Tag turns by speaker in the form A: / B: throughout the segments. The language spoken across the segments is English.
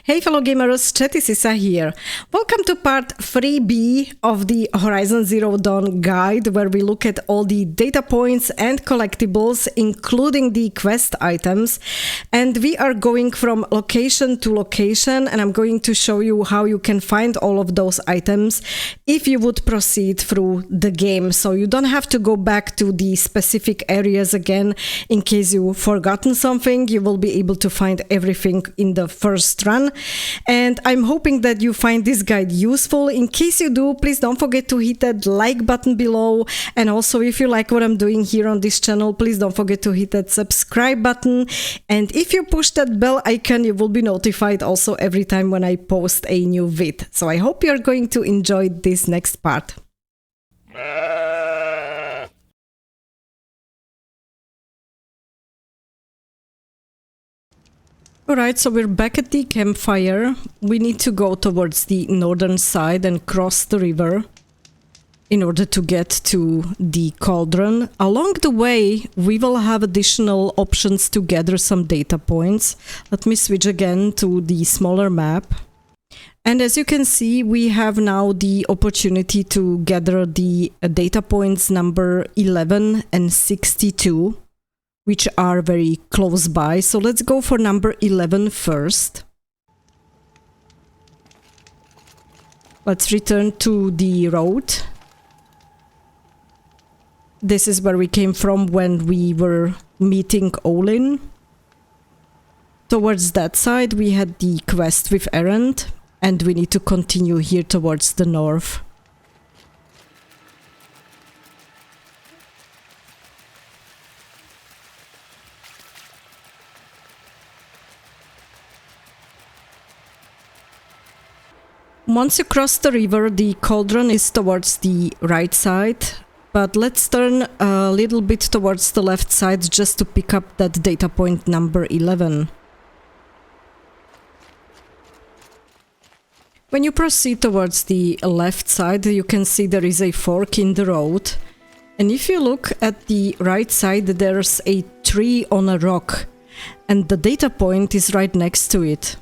A: Hey fellow gamers, Chatty Sisa here. Welcome to part 3B of the Horizon Zero Dawn guide, where we look at all the data points and collectibles, including the quest items. And we are going from location to location, and I'm going to show you how you can find all of those items if you would proceed through the game. So you don't have to go back to the specific areas again in case you've forgotten something. You will be able to find everything in the first run. And I'm hoping that you find this guide useful. In case you do, please don't forget to hit that like button below. And also, if you like what I'm doing here on this channel, please don't forget to hit that subscribe button. And if you push that bell icon, you will be notified also every time when I post a new vid. So I hope you're going to enjoy this next part. Alright, so we're back at the campfire. We need to go towards the northern side and cross the river in order to get to the cauldron. Along the way, we will have additional options to gather some data points. Let me switch again to the smaller map. And as you can see, we have now the opportunity to gather the data points number 11 and 62. Which are very close by. So let's go for number 11 first. Let's return to the road. This is where we came from when we were meeting Olin. Towards that side we had the quest with Errand, and we need to continue here towards the north. Once you cross the river, the cauldron is towards the right side, but let's turn a little bit towards the left side just to pick up that data point number 11. When you proceed towards the left side, you can see there is a fork in the road. And if you look at the right side, there's a tree on a rock, and the data point is right next to it.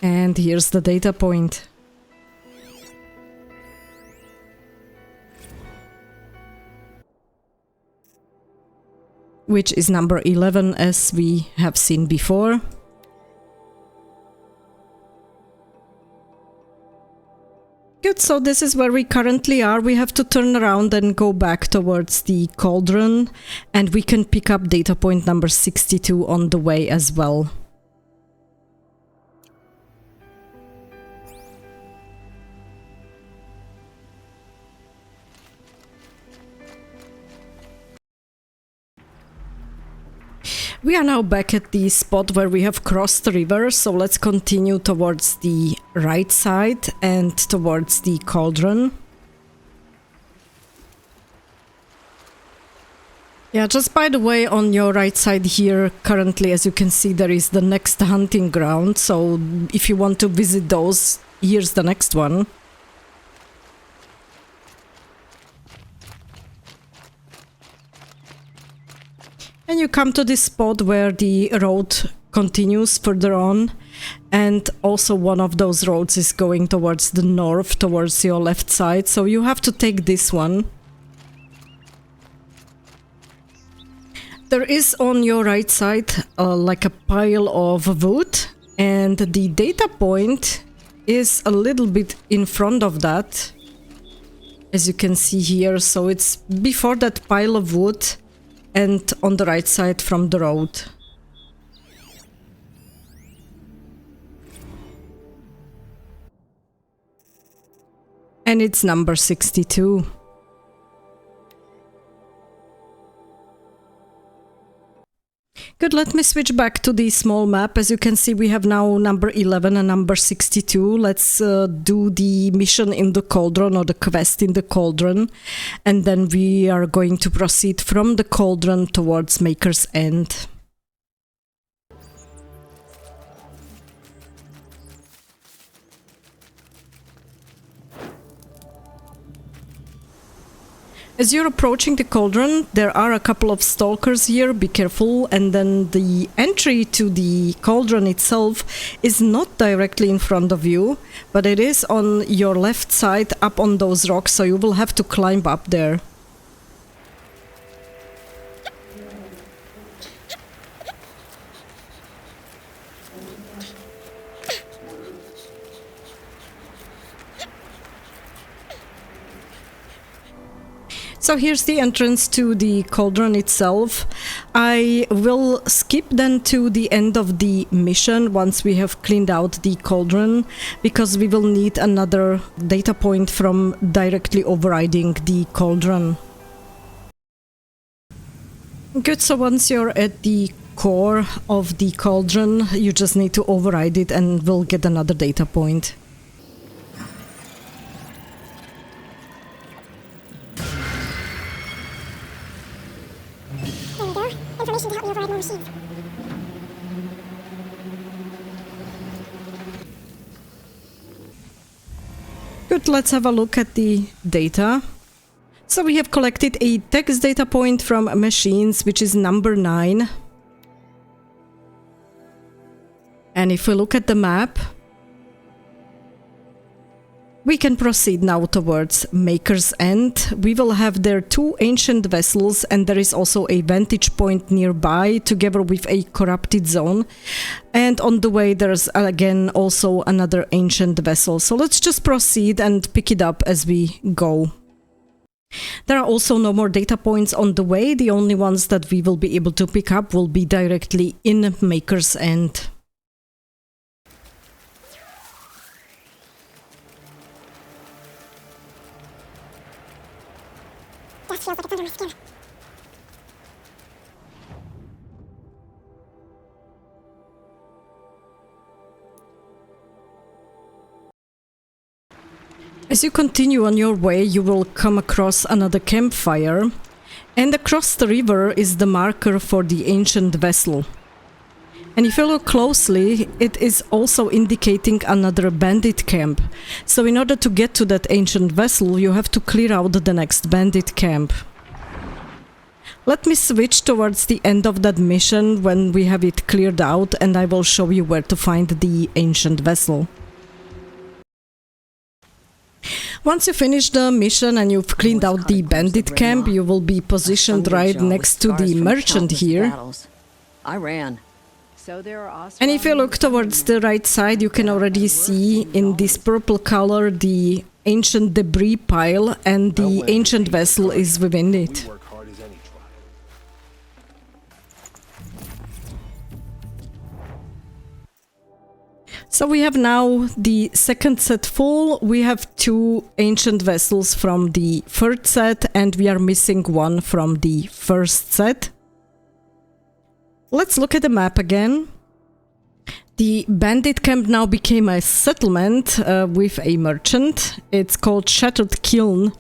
A: And here's the data point. Which is number 11, as we have seen before. Good, so this is where we currently are. We have to turn around and go back towards the cauldron, and we can pick up data point number 62 on the way as well. We are now back at the spot where we have crossed the river, so let's continue towards the right side and towards the cauldron. Yeah, just by the way, on your right side here, currently, as you can see, there is the next hunting ground, so if you want to visit those, here's the next one. And you come to this spot where the road continues further on, and also one of those roads is going towards the north, towards your left side, so you have to take this one. There is on your right side like a pile of wood, and the data point is a little bit in front of that, as you can see here, so it's before that pile of wood and on the right side from the road. And it's number 62. Good, let me switch back to the small map. As you can see, we have now number 11 and number 62. Let's do the mission in the cauldron, or the quest in the cauldron. And then we are going to proceed from the cauldron towards Maker's End. As you're approaching the cauldron, there are a couple of stalkers here, be careful, and then the entry to the cauldron itself is not directly in front of you, but it is on your left side up on those rocks, so you will have to climb up there. So here's the entrance to the cauldron itself. I will skip then to the end of the mission once we have cleaned out the cauldron, because we will need another data point from directly overriding the cauldron. Good, so once you're at the core of the cauldron, you just need to override it and we'll get another data point.
B: Information to help me override more machines.
A: Good, let's have a look at the data. So we have collected a text data point from machines, which is number 9. And if we look at the map, we can proceed now towards Maker's End. We will have there 2 ancient vessels, and there is also a vantage point nearby, together with a corrupted zone. And on the way there's again also another ancient vessel. So let's just proceed and pick it up as we go. There are also no more data points on the way. The only ones that we will be able to pick up will be directly in Maker's End.
B: That feels like it's under my skin.
A: As you continue on your way, you will come across another campfire, and across the river is the marker for the ancient vessel. And if you look closely, it is also indicating another bandit camp. So in order to get to that ancient vessel, you have to clear out the next bandit camp. Let me switch towards the end of that mission when we have it cleared out, and I will show you where to find the ancient vessel. Once you finish the mission and you've cleaned out the bandit camp, you will be positioned right next to the merchant here.
C: I ran.
A: And if you look towards the right side, you can already see in this purple color the ancient debris pile, and the ancient vessel is within it. So we have now the second set full. We have 2 ancient vessels from the third set, and we are missing 1 from the first set. Let's look at the map again. The bandit camp now became a settlement with a merchant. It's called Shattered Kiln.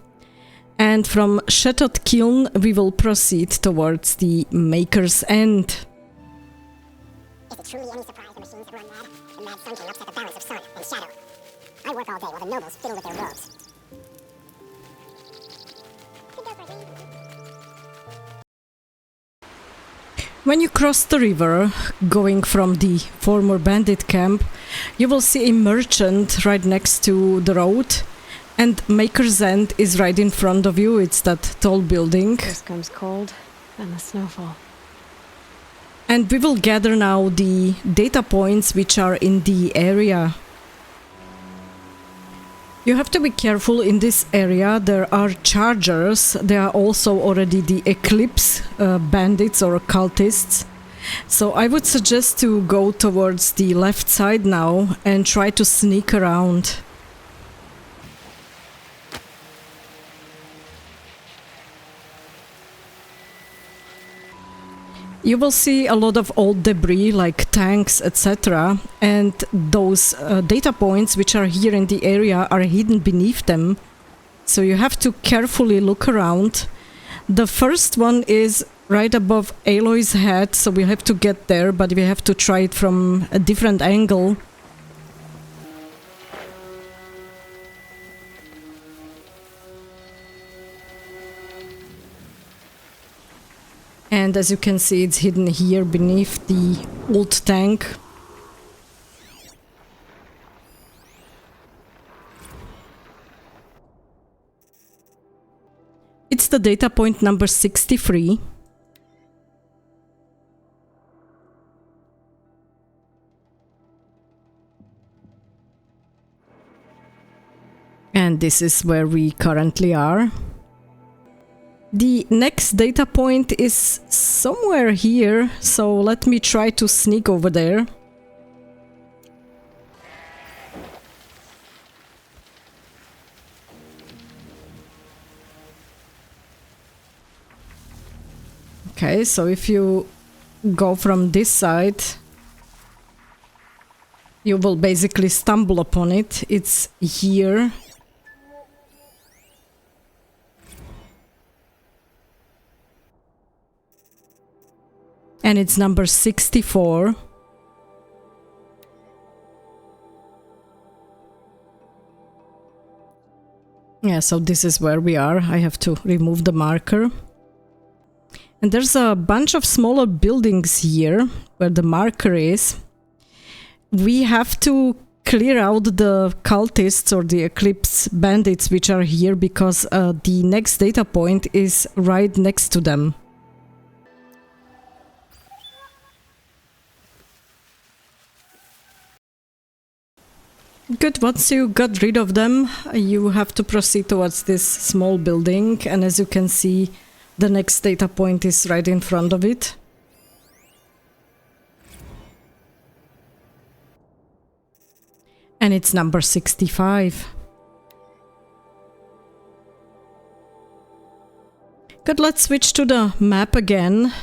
A: And from Shattered Kiln we will proceed towards the Maker's End.
B: Is it truly any surprise the machines have run mad? The mad sun king upset the balance of sun and shadow. I work all day while the nobles fiddle with their robes.
A: When you cross the river, going from the former bandit camp, you will see a merchant right next to the road, and Maker's End is right in front of you. It's that tall building.
D: First comes cold, then the snowfall.
A: And we will gather now the data points which are in the area. You have to be careful in this area. There are chargers. There are also already the Eclipse bandits or cultists. So I would suggest to go towards the left side now and try to sneak around. You will see a lot of old debris like tanks, etc. And those data points which are here in the area are hidden beneath them. So you have to carefully look around. The first one is right above Aloy's head, so we have to get there, but we have to try it from a different angle. And as you can see, it's hidden here beneath the old tank. It's the data point number 63. And this is where we currently are. The next data point is somewhere here, so let me try to sneak over there. Okay, so if you go from this side, you will basically stumble upon it. It's here. And it's number 64. Yeah, so this is where we are. I have to remove the marker. And there's a bunch of smaller buildings here where the marker is. We have to clear out the cultists or the Eclipse bandits which are here because the next data point is right next to them. Good, once you got rid of them, you have to proceed towards this small building, and as you can see, the next data point is right in front of it. And it's number 65. Good, let's switch to the map again.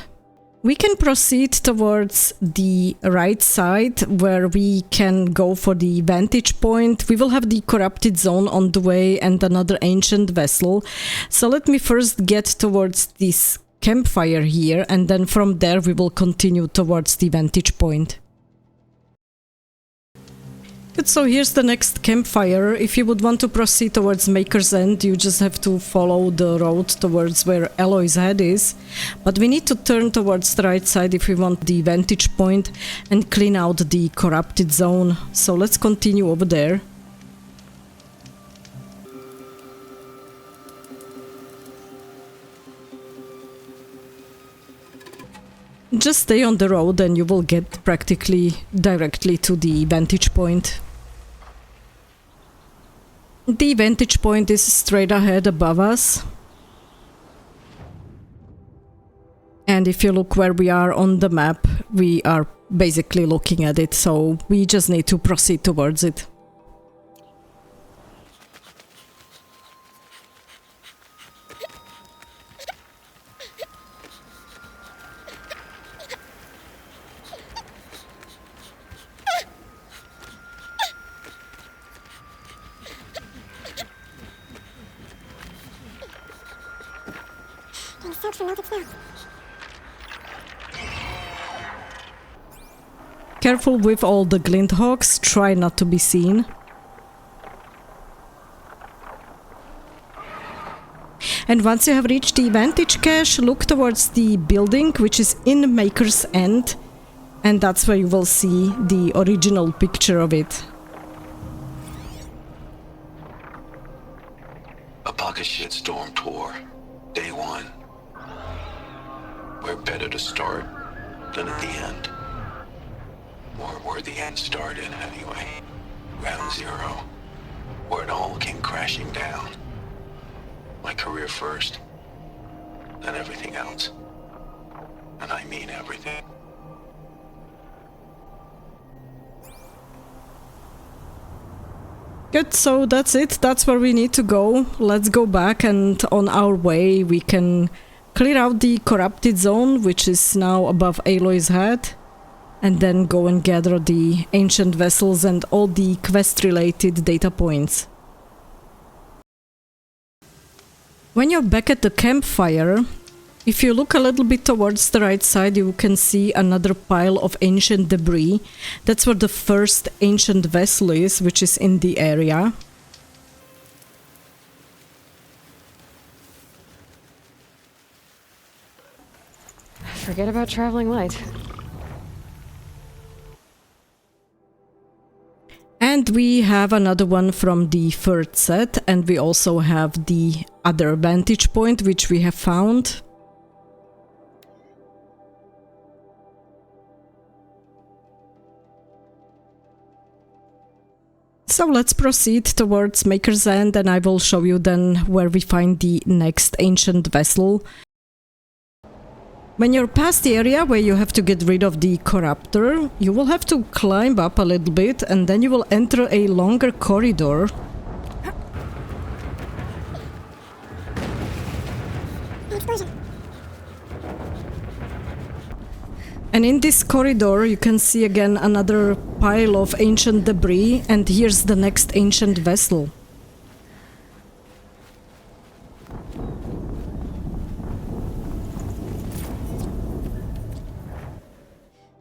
A: We can proceed towards the right side where we can go for the vantage point. We will have the corrupted zone on the way and another ancient vessel. So let me first get towards this campfire here, and then from there we will continue towards the vantage point. Good, so here's the next campfire. If you would want to proceed towards Maker's End, you just have to follow the road towards where Aloy's head is. But we need to turn towards the right side if we want the vantage point and clean out the corrupted zone. So let's continue over there. Just stay on the road and you will get practically directly to the vantage point. The vantage point is straight ahead above us. And if you look where we are on the map, we are basically looking at it, so we just need to proceed towards it.
B: Getting soaked from melted snow.
A: Careful with all the glint hawks, try not to be seen. And once you have reached the vantage cache, look towards the building which is in Maker's End, and that's where you will see the original picture of it.
E: A pocket shitstorm tour, day one. Where better to start than at the end? Or where the end started anyway. Ground zero. Where it all came crashing down. My career first, then everything else. And I mean everything.
A: Good, so that's it. That's where we need to go. Let's go back, and on our way we can clear out the corrupted zone, which is now above Aloy's head, and then go and gather the ancient vessels and all the quest-related data points. When you're back at the campfire, if you look a little bit towards the right side, you can see another pile of ancient debris. That's where the first ancient vessel is, which is in the area.
D: Forget about traveling light.
A: And we have another one from the third set, and we also have the other vantage point which we have found. So let's proceed towards Maker's End, and I will show you then where we find the next ancient vessel. When you're past the area where you have to get rid of the corruptor, you will have to climb up a little bit and then you will enter a longer corridor. And in this corridor you can see again another pile of ancient debris, and here's the next ancient vessel.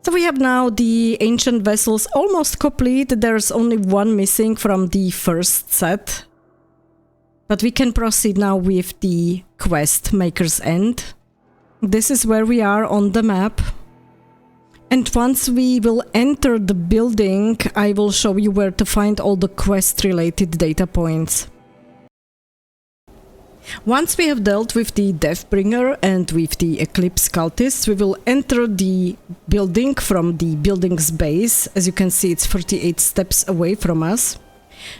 A: So we have now the ancient vessels almost complete. There's only one missing from the first set. But we can proceed now with the quest Maker's End. This is where we are on the map. And once we will enter the building, I will show you where to find all the quest-related data points. Once we have dealt with the Deathbringer and with the Eclipse cultists, we will enter the building from the building's base. As you can see, it's 38 steps away from us.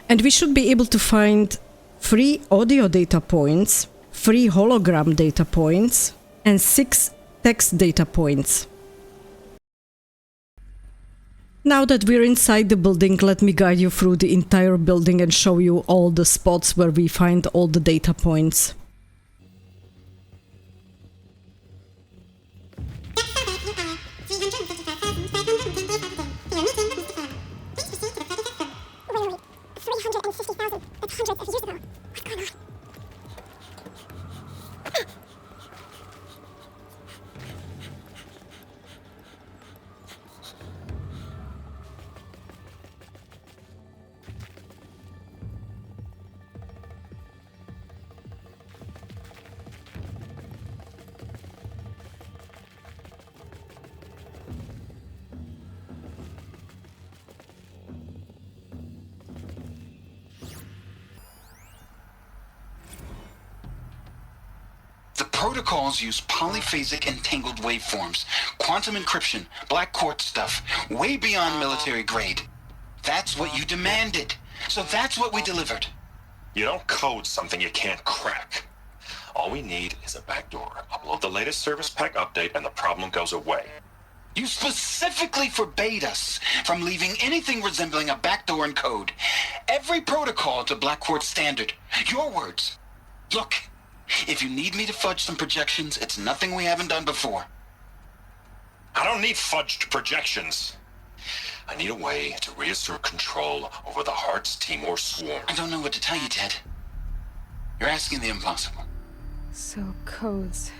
A: And we should be able to find 3 audio data points, 3 hologram data points, and 6 text data points. Now that we're inside the building, let me guide you through the entire building and show you all the spots where we find all the data points.
B: Wait, 350,000. That's hundreds of years ago. What's going on?
F: Protocols use polyphasic entangled waveforms, quantum encryption, black quartz stuff, way beyond military grade. That's what you demanded. So that's what we delivered.
G: You don't code something you can't crack. All we need is a backdoor. Upload the latest service pack update and the problem goes away.
F: You specifically forbade us from leaving anything resembling a backdoor in code. Every protocol to black quartz standard. Your words. Look. If you need me to fudge some projections, it's nothing we haven't done before.
G: I don't need fudged projections. I need a way to reassert control over the Heart's Timor swarm.
F: I don't know what to tell you, Ted. You're asking the impossible.
D: So, codes.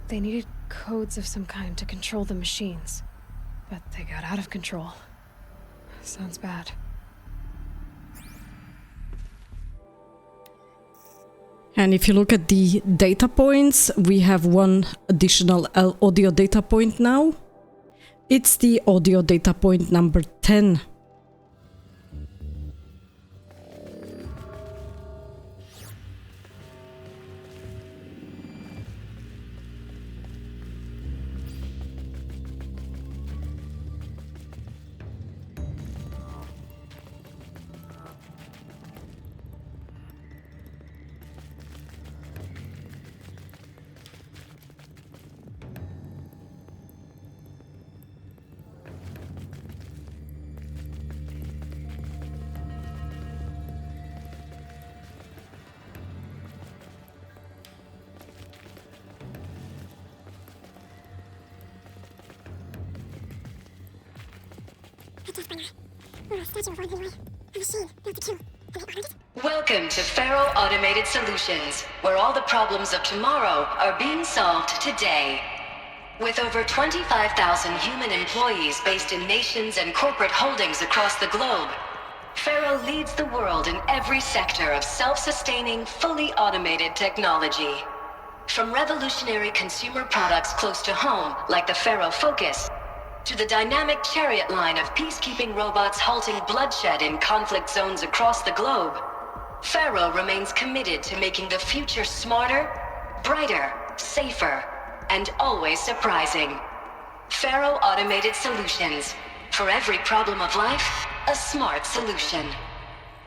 D: They needed codes of some kind to control the machines. But they got out of control. Sounds bad.
A: And if you look at the data points, we have one additional audio data point now. It's the audio data point number 10.
H: Welcome to Faro Automated Solutions, where all the problems of tomorrow are being solved today. With over 25,000 human employees based in nations and corporate holdings across the globe, Faro leads the world in every sector of self-sustaining, fully automated technology. From revolutionary consumer products close to home, like the Pharaoh Focus, to the dynamic chariot line of peacekeeping robots halting bloodshed in conflict zones across the globe, Pharaoh remains committed to making the future smarter, brighter, safer, and always surprising. Pharaoh Automated Solutions. For every problem of life, a smart solution.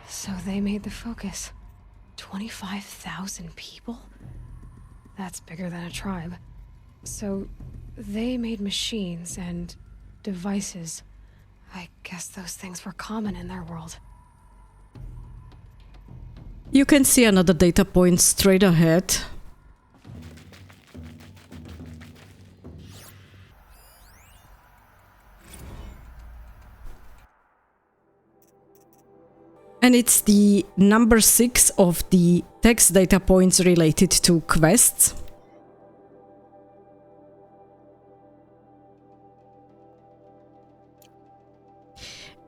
D: So they made the Focus. 25,000 people? That's bigger than a tribe. So they made machines and devices. I guess those things were common in their world.
A: You can see another data point straight ahead. And it's the number 6 of the text data points related to quests.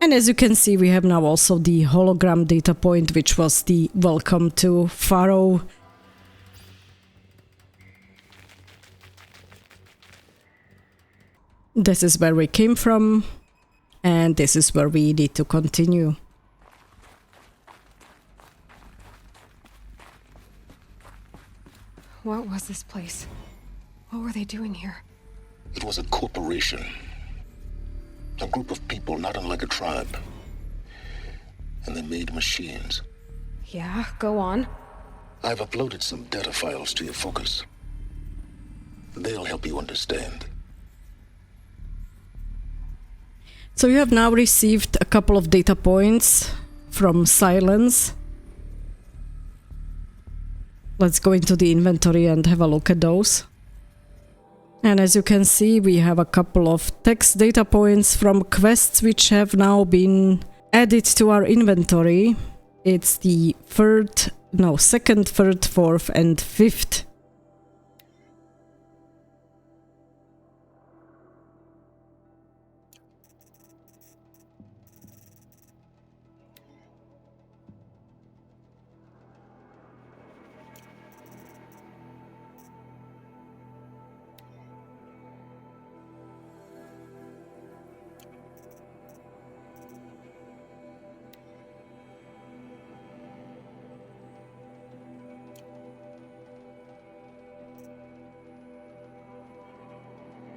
A: And as you can see, we have now also the hologram data point, which was the welcome to Pharaoh. This is where we came from, and this is where we need to continue.
D: What was this place? What were they doing here?
E: It was a corporation. A group of people not unlike a tribe. And they made machines.
D: Yeah, go on.
E: I've uploaded some data files to your Focus. They'll help you understand.
A: So you have now received a couple of data points from Silence. Let's go into the inventory and have a look at those. And as you can see, we have a couple of text data points from quests which have now been added to our inventory. It's the second, third, fourth, and fifth.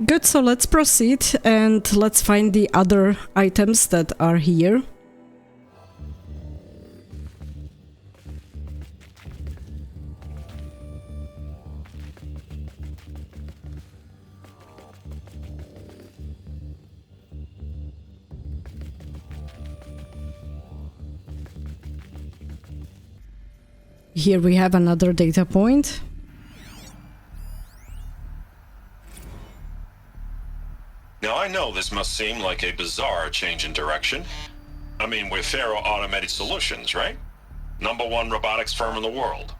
A: Good, so let's proceed and let's find the other items that are here. Here we have another data point.
G: Now, I know this must seem like a bizarre change in direction. I mean, we're Pharaoh Automated Solutions, right? #1 robotics firm in the world.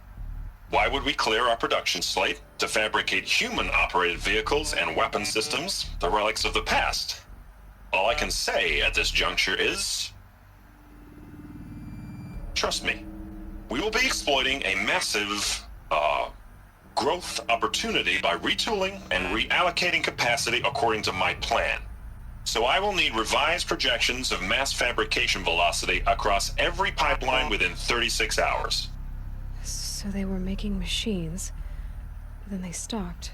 G: Why would we clear our production slate to fabricate human-operated vehicles and weapon systems, the relics of the past? All I can say at this juncture is... trust me, we will be exploiting a massive, growth opportunity by retooling and reallocating capacity according to my plan. So I will need revised projections of mass fabrication velocity across every pipeline within 36 hours.
D: So they were making machines, but then they stopped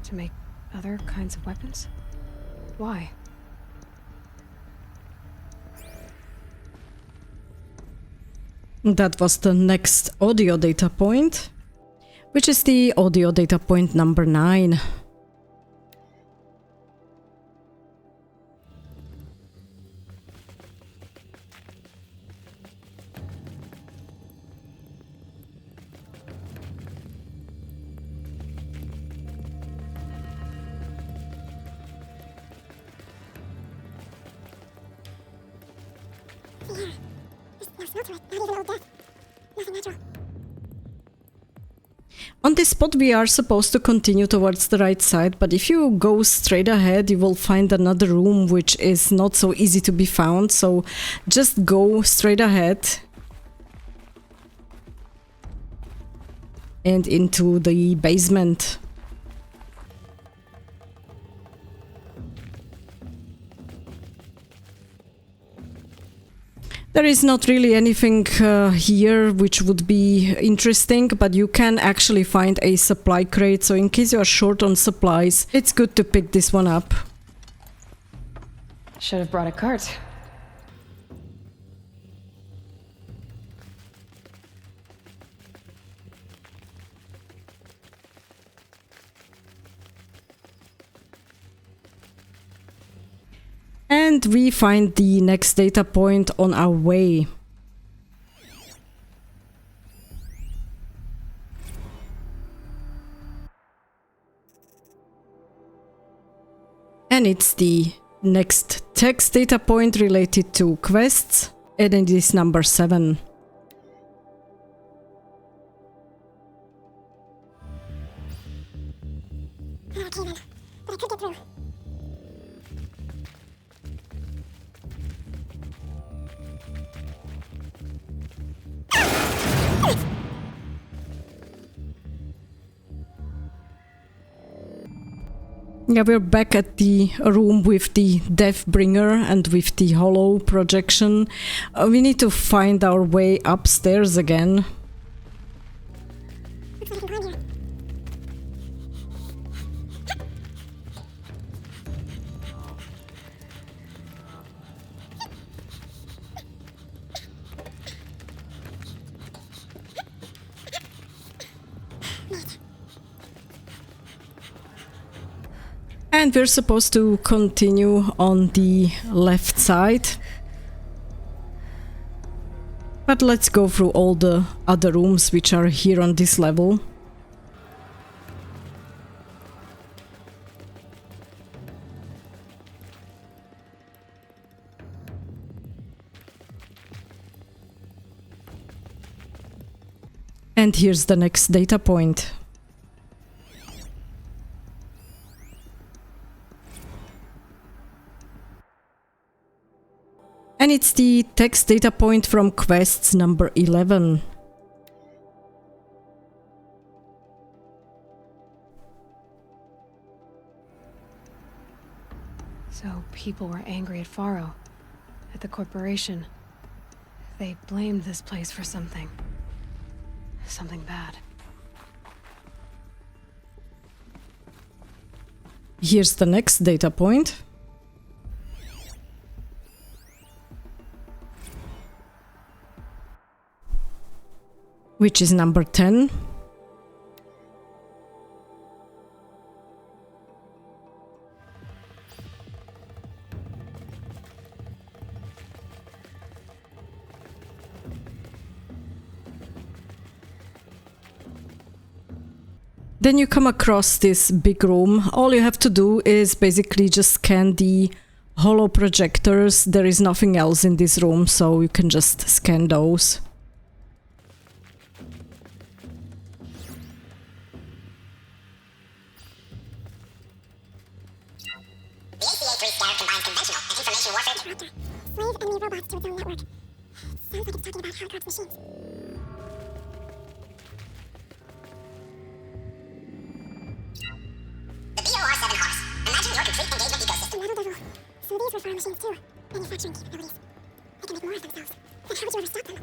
D: to make other kinds of weapons? Why?
A: That was the next audio data point, which is the audio data point number 9.
B: There's no to it, not even old death. Nothing natural.
A: On this spot we are supposed to continue towards the right side, but if you go straight ahead you will find another room which is not so easy to be found, so just go straight ahead. and into the basement. There is not really anything here which would be interesting, but you can actually find a supply crate, so in case you are short on supplies, it's good to pick this one up.
D: Should have brought a cart.
A: And we find the next data point on our way. And it's the next text data point related to quests, and it is number 7.
B: Okay then, but I could get through.
A: Yeah, we're back at the room with the Deathbringer and with the holo projection. We need to find our way upstairs again.
B: Looks like I can climb here.
A: And we're supposed to continue on the left side. But let's go through all the other rooms which are here on this level. And here's the next data point. And it's the text data point from quests number 11.
D: So people were angry at Faro, at the corporation. They blamed this place for something. Something bad.
A: Here's the next data point. Which is number 10. Then you come across this big room. All you have to do is basically just scan the holo projectors. There is nothing else in this room, so you can just scan those.
B: The ACA-3 scanner combines conventional and information warfare. Disruptor. Slave enemy robots to its own network. Sounds like it's talking about hard machines. The BOR-7 horse. Imagine your complete engagement ecosystem. Level devil. So these were farm machines too. Manufacturing capabilities. They can make more of themselves. Then how would you ever stop them?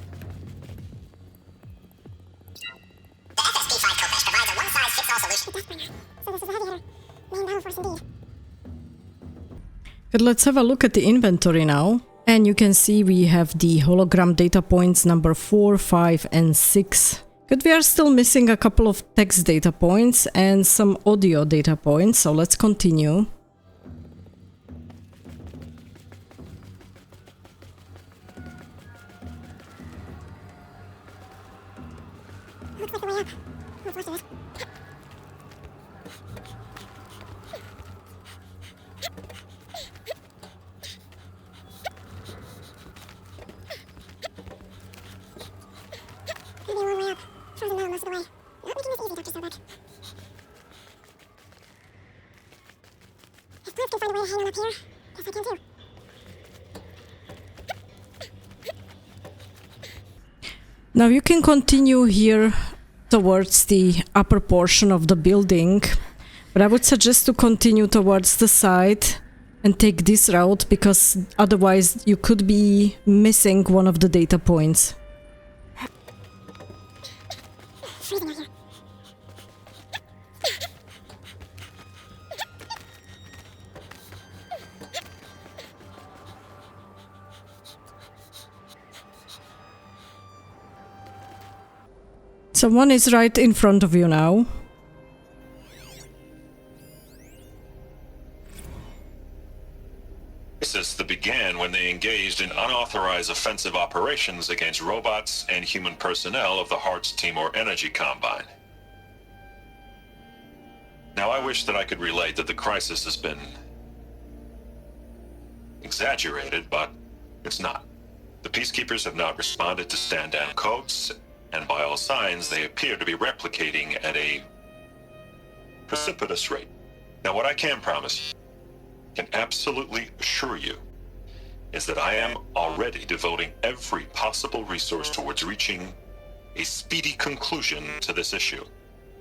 B: The FSP-5 Kopesh provides a one-size-fits-all solution. The Deathbringer. So this is a heavy hitter. Main battle force indeed.
A: But let's have a look at the inventory now. And you can see we have the hologram data points number 4, 5 and 6. But we are still missing a couple of text data points and some audio data points, so let's continue.
B: Looks like the way up. Let's watch this. Maybe one way up. Frozen down most of the way. Not making this easy, Dr. Sobek. If plants can find a way to hang on up here, guess I can too.
A: Now you can continue here towards the upper portion of the building, but I would suggest to continue towards the side and take this route, because otherwise you could be missing one of the data points.
B: Freezing out here.
A: So one is right in front of you now.
G: Crisis that began when they engaged in unauthorized offensive operations against robots and human personnel of the Hearts Timor Energy Combine. Now, I wish that I could relate that the crisis has been exaggerated, but it's not. The Peacekeepers have not responded to stand-down codes, and by all signs, they appear to be replicating at a precipitous rate. Now, what I can promise, can absolutely assure you, is that I am already devoting every possible resource towards reaching a speedy conclusion to this issue.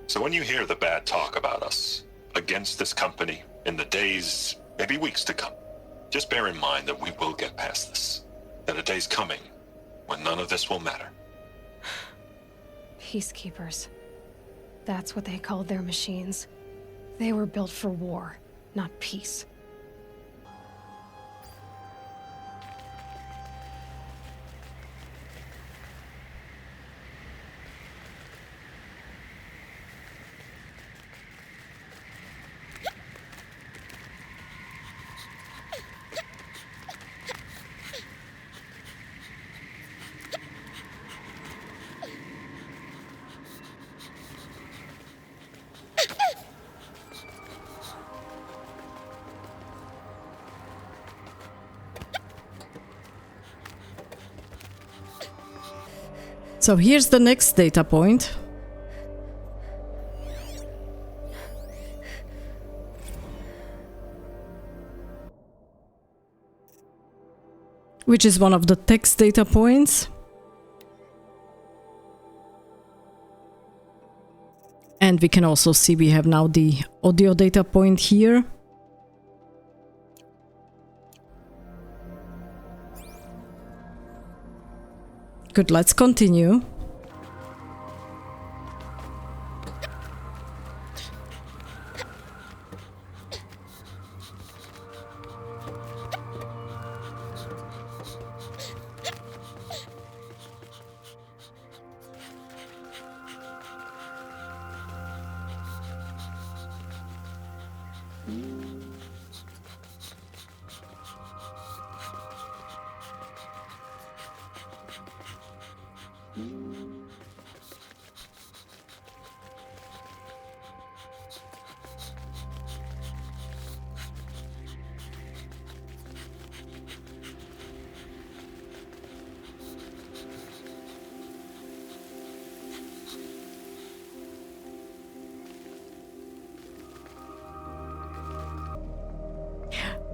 G: So when you hear the bad talk about us against this company in the days, maybe weeks to come, just bear in mind that we will get past this. That a day's coming when none of this will matter.
D: Peacekeepers. That's what they called their machines. They were built for war, not peace.
A: So here's the next data point. Which is one of the text data points. And we can also see we have now the audio data point here. Good, let's continue.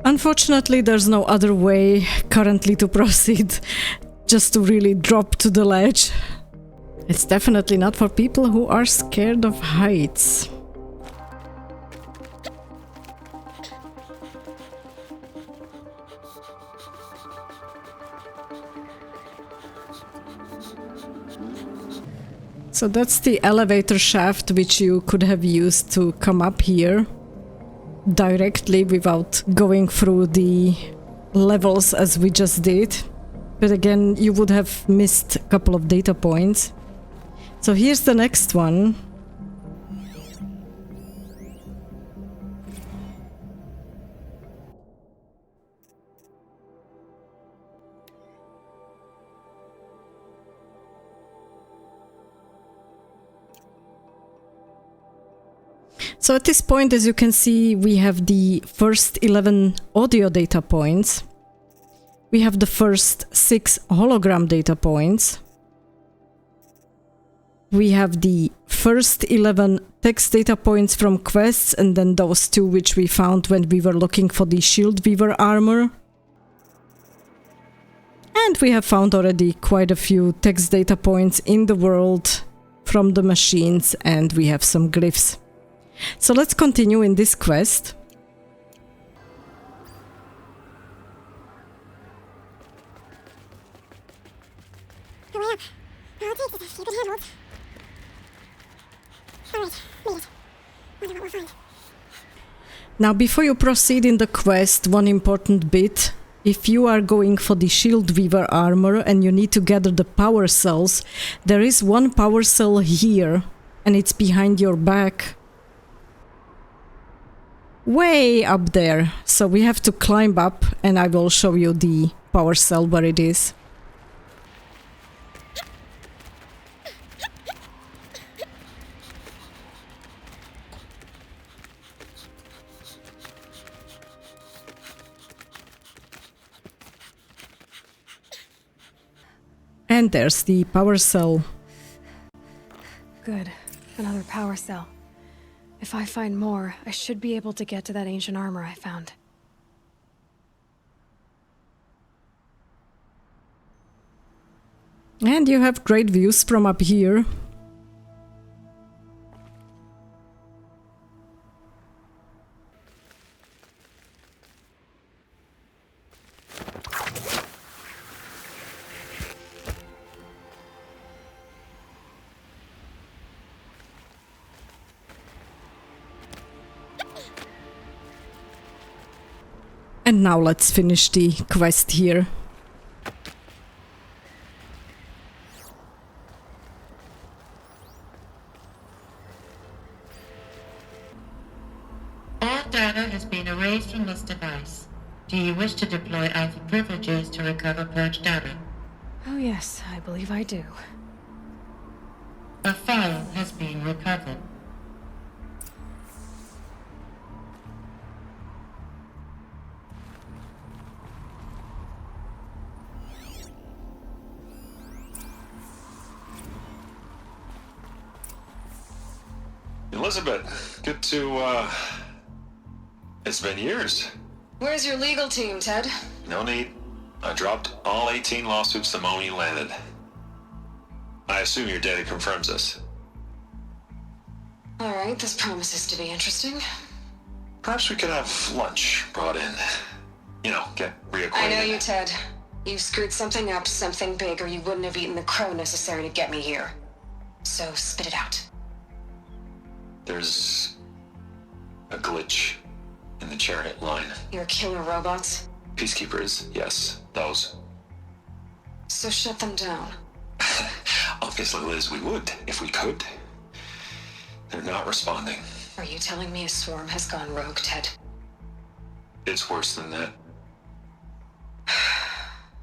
A: Unfortunately, there's no other way currently to proceed, just to really drop to the ledge. It's definitely not for people who are scared of heights. So that's the elevator shaft which you could have used to come up here directly without going through the levels as we just did. But again, you would have missed a couple of data points. So here's the next one. So at this point, as you can see, we have the first 11 audio data points. We have the first 6 hologram data points. We have the first 11 text data points from quests, and then those 2 which we found when we were looking for the shield weaver armor. And we have found already quite a few text data points in the world from the machines, and we have some glyphs. So let's continue in this quest.
B: Hurry up. All it takes is a few good handholds. Alright, made it. Wonder what we'll find.
A: Now, before you proceed in the quest, one important bit. If you are going for the Shield Weaver armor and you need to gather the power cells, there is one power cell here, and it's behind your back. Way up there. So we have to climb up, and I will show you the power cell where it is. And there's the power cell.
D: Good. Another power cell. If I find more, I should be able to get to that ancient armor I found.
A: And you have great views from up here. And now let's finish the quest here.
I: All data has been erased from this device. Do you wish to deploy Alpha privileges to recover purged data?
D: Oh yes, I believe I do.
I: A file has been recovered.
G: Elizabeth, good to, it's been years.
H: Where's your legal team, Ted?
G: No need. I dropped all 18 lawsuits the moment you landed. I assume your data confirms this.
H: All right, this promises to be interesting.
G: Perhaps we could have lunch brought in. You know, get reacquainted.
H: I know you, Ted. You screwed something up, something big, or you wouldn't have eaten the crow necessary to get me here. So spit it out.
G: There's a glitch in the chariot line.
H: Your killer robots?
G: Peacekeepers, yes, those.
H: So shut them down.
G: Obviously, Liz, we would, if we could. They're not responding.
H: Are you telling me a swarm has gone rogue, Ted?
G: It's worse than that.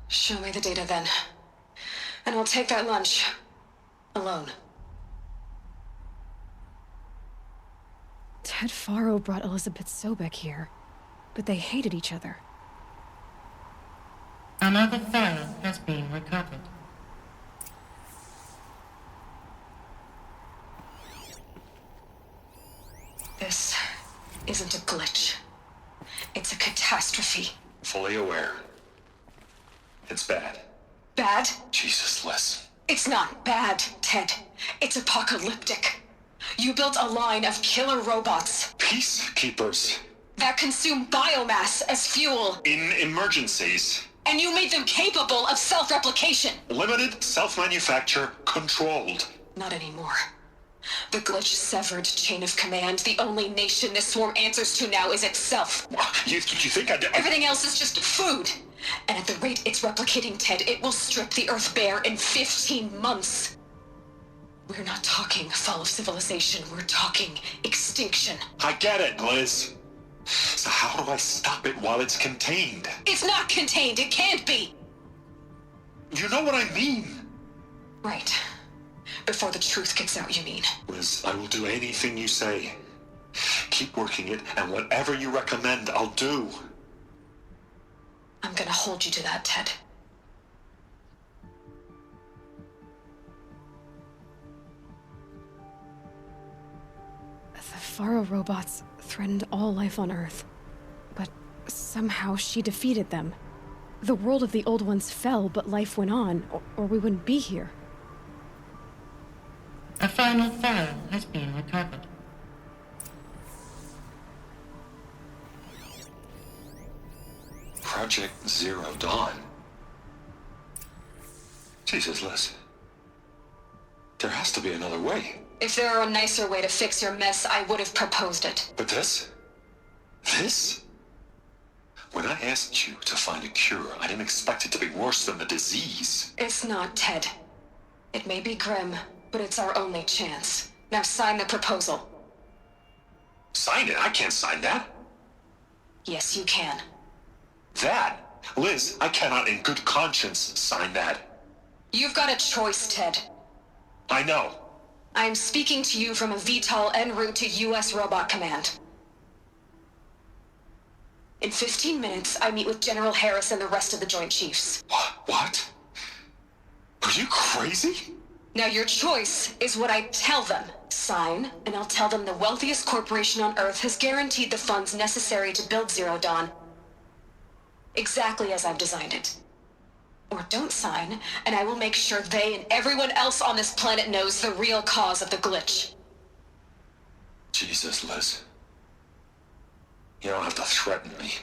H: Show me the data then. And I'll take that lunch. Alone.
D: Ted Faro brought Elizabeth Sobek here, but they hated each other.
I: Another file has been recovered.
H: This isn't a glitch. It's a catastrophe.
G: Fully aware. It's bad.
H: Bad?
G: Jesus, Liz.
H: It's not bad, Ted. It's apocalyptic. You built a line of killer robots
G: Peacekeepers.
H: that consume biomass as fuel,
G: In emergencies.
H: and you made them capable of self-replication.
G: Limited, self-manufacture, controlled.
H: Not anymore. The glitch severed chain of command. The only nation this swarm answers to now is itself.
G: You think I did?
H: Everything else is just food. And at the rate it's replicating, Ted, it will strip the Earth bare in 15 months. We're not talking fall of civilization. We're talking extinction.
G: I get it, Liz. So how do I stop it while it's contained?
H: It's not contained. It can't be.
G: You know what I mean.
H: Right. Before the truth gets out, you mean?
G: Liz, I will do anything you say. Keep working it, and whatever you recommend, I'll do.
H: I'm gonna hold you to that, Ted.
D: The Faro robots threatened all life on Earth, but somehow she defeated them. The world of the old ones fell, but life went on, or we wouldn't be here.
I: A has been recovered.
E: Project Zero Dawn. Jesus, Liz. There has to be another way.
H: If there were a nicer way to fix your mess, I would have proposed it.
E: But this? This? When I asked you to find a cure, I didn't expect it to be worse than the disease.
H: It's not, Ted. It may be grim, but it's our only chance. Now sign the proposal.
E: Sign it? I can't sign that.
H: Yes, you can.
E: That? Liz, I cannot in good conscience sign that.
H: You've got a choice, Ted.
E: I know.
H: I am speaking to you from a VTOL en route to U.S. Robot Command. In 15 minutes, I meet with General Harris and the rest of the Joint Chiefs.
E: What? Are you crazy?
H: Now your choice is what I tell them. Sign, and I'll tell them the wealthiest corporation on Earth has guaranteed the funds necessary to build Zero Dawn. Exactly as I've designed it. Or don't sign, and I will make sure they and everyone else on this planet knows the real cause of the glitch.
E: Jesus, Liz. You don't have to threaten me.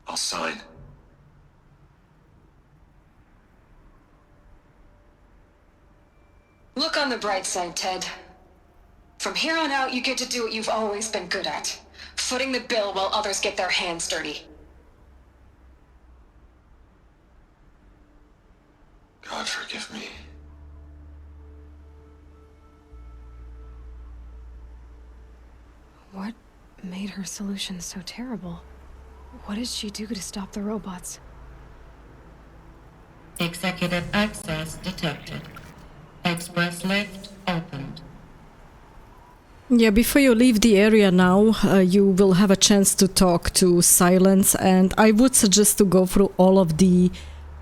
E: I'll sign.
H: Look on the bright side, Ted. From here on out, you get to do what you've always been good at. Footing the bill while others get their hands dirty.
E: God forgive me.
D: What made her solution so terrible? What did she do to stop the robots?
I: Executive access detected. Express lift opened.
A: Yeah, before you leave the area now, you will have a chance to talk to Silence, and I would suggest to go through all of the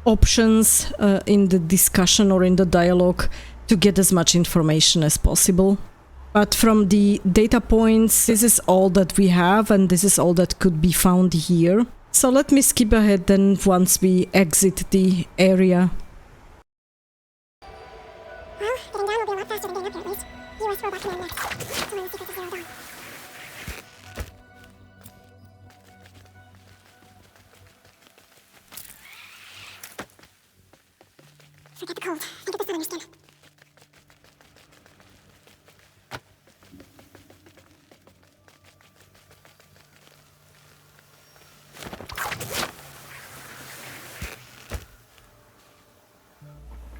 A: options in the discussion or in the dialogue to get as much information as possible. But from the data points, this is all that we have, and this is all that could be found here. So let me skip ahead then once we exit the area.
B: Well, getting down will be a lot faster than getting up here, at least. U.S. Robot Command next. Come on, let's get to Zero Dawn. Forget the cold. Think of the sun on your skin.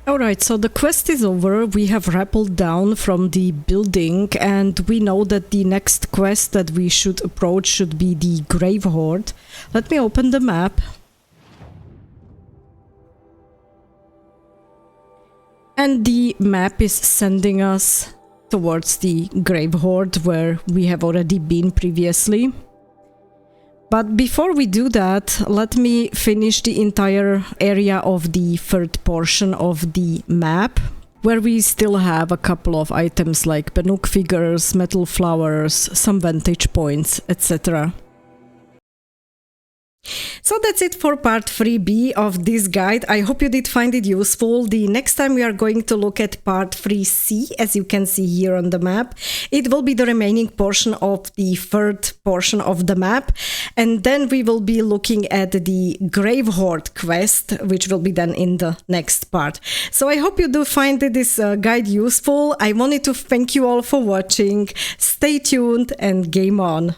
A: Alright, so the quest is over. We have rappelled down from the building, and we know that the next quest that we should approach should be the Grave Horde. Let me open the map. And the map is sending us towards the Grave Horde, where we have already been previously. But before we do that, let me finish the entire area of the third portion of the map, where we still have a couple of items like Banuk Figures, metal flowers, some Vantage Points, etc. So that's it for part 3B of this guide. I hope you did find it useful. The next time we are going to look at part 3C, as you can see here on the map. It will be the remaining portion of the third portion of the map. And then we will be looking at the Grave Horde quest, which will be done in the next part. So I hope you do find this guide useful. I wanted to thank you all for watching. Stay tuned and game on.